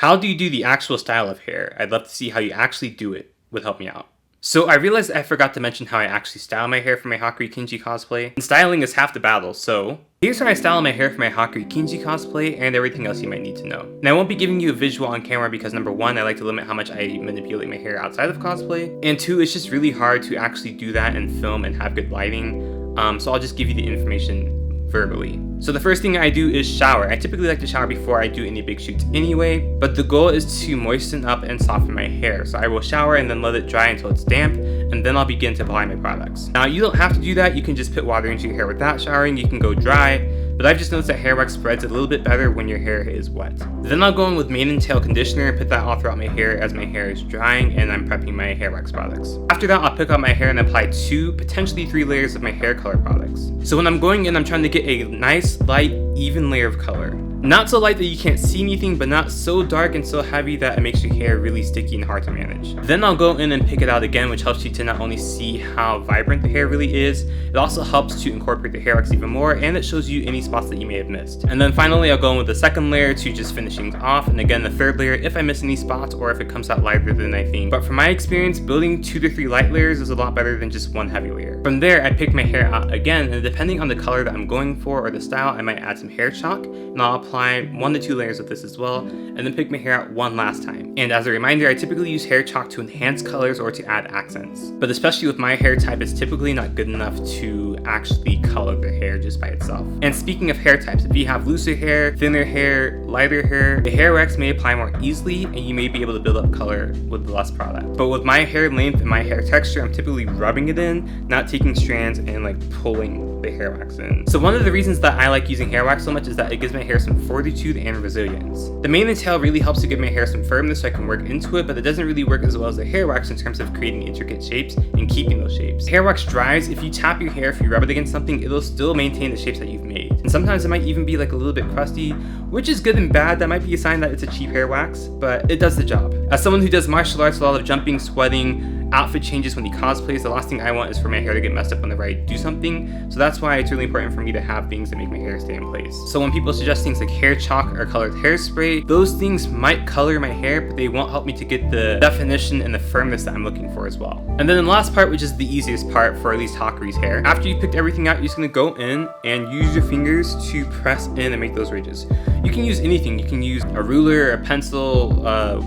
How do you do the actual style of hair? I'd love to see how you actually do it. Would help me out. So I realized I forgot to mention how I actually style my hair for my Hakari Kinji cosplay. And styling is half the battle, so here's how I style my hair for my Hakari Kinji cosplay and everything else you might need to know. Now I won't be giving you a visual on camera because number one, I like to limit how much I manipulate my hair outside of cosplay, and two, it's just really hard to actually do that and film and have good lighting. So I'll just give you the information verbally. So the first thing I do is shower. I typically like to shower before I do any big shoots anyway, but the goal is to moisten up and soften my hair. So I will shower and then let it dry until it's damp, and then I'll begin to apply my products. Now you don't have to do that. You can just put water into your hair without showering. You can go dry, but I've just noticed that hair wax spreads a little bit better when your hair is wet. Then I'll go in with mane and tail conditioner and put that all throughout my hair as my hair is drying and I'm prepping my hair wax products. After that, I'll pick up my hair and apply 2, potentially 3 layers of my hair color products. So when I'm going in, I'm trying to get a nice, light, even layer of color. Not so light that you can't see anything, but not so dark and so heavy that it makes your hair really sticky and hard to manage. Then I'll go in and pick it out again, which helps you to not only see how vibrant the hair really is, it also helps to incorporate the hair wax even more, and it shows you any spots that you may have missed. And then finally, I'll go in with the second layer to just finish things off, and again the third layer if I miss any spots or if it comes out lighter than I think. But from my experience, building 2 to 3 light layers is a lot better than just 1 heavy layer. From there, I pick my hair out again, and depending on the color that I'm going for or the style, I might add some hair chalk, and I'll apply 1 to 2 layers of this as well, and then pick my hair out one last time. And as a reminder, I typically use hair chalk to enhance colors or to add accents. But especially with my hair type, it's typically not good enough to actually color the hair just by itself. And speaking of hair types, if you have looser hair, thinner hair, lighter hair, the hair wax may apply more easily and you may be able to build up color with less product. But with my hair length and my hair texture, I'm typically rubbing it in, not taking strands and like pulling the hair wax in. So one of the reasons that I like using hair wax so much is that it gives my hair some fortitude and resilience. The mane and tail really helps to give my hair some firmness so I can work into it, but it doesn't really work as well as the hair wax in terms of creating intricate shapes and keeping those shapes. Hair wax dries. If you tap your hair, if you rub it against something, it'll still maintain the shapes that you've made. And sometimes it might even be like a little bit crusty, which is good and bad. That might be a sign that it's a cheap hair wax, but it does the job. As someone who does martial arts, a lot of jumping, sweating, outfit changes when he cosplays, the last thing I want is for my hair to get messed up whenever I do something. So that's why it's really important for me to have things that make my hair stay in place. So when people suggest things like hair chalk or colored hairspray, those things might color my hair, but they won't help me to get the definition and the firmness that I'm looking for as well. And then the last part, which is the easiest part for at least Hakari's hair, after you picked everything out, you're just gonna go in and use your fingers to press in and make those ridges. You can use anything. You can use a ruler, a pencil,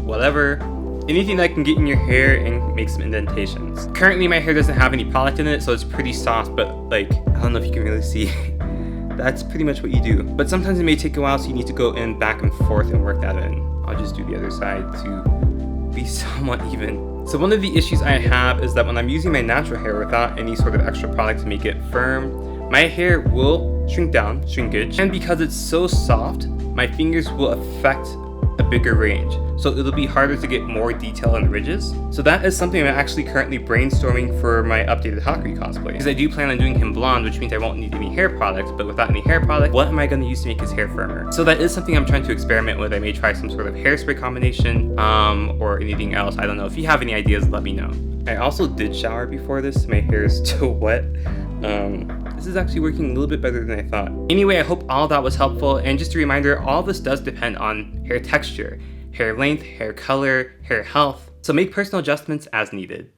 whatever. Anything that can get in your hair and make some indentations. Currently my hair doesn't have any product in it, so it's pretty soft, but like, I don't know if you can really see. That's pretty much what you do. But sometimes it may take a while, so you need to go in back and forth and work that in. I'll just do the other side to be somewhat even. So one of the issues I have is that when I'm using my natural hair without any sort of extra product to make it firm, my hair will shrink down, shrinkage, and because it's so soft, my fingers will affect a bigger range, so it'll be harder to get more detail in the ridges. So that is something I'm actually currently brainstorming for my updated Hakari cosplay, because I do plan on doing him blonde, which means I won't need any hair product, but without any hair product, what am I going to use to make his hair firmer? So that is something I'm trying to experiment with. I may try some sort of hairspray combination or anything else. I don't know. If you have any ideas, let me know. I also did shower before this. My hair is still wet. This is actually working a little bit better than I thought. Anyway, I hope all that was helpful, and just a reminder, all this does depend on hair texture, hair length, hair color, hair health, so make personal adjustments as needed.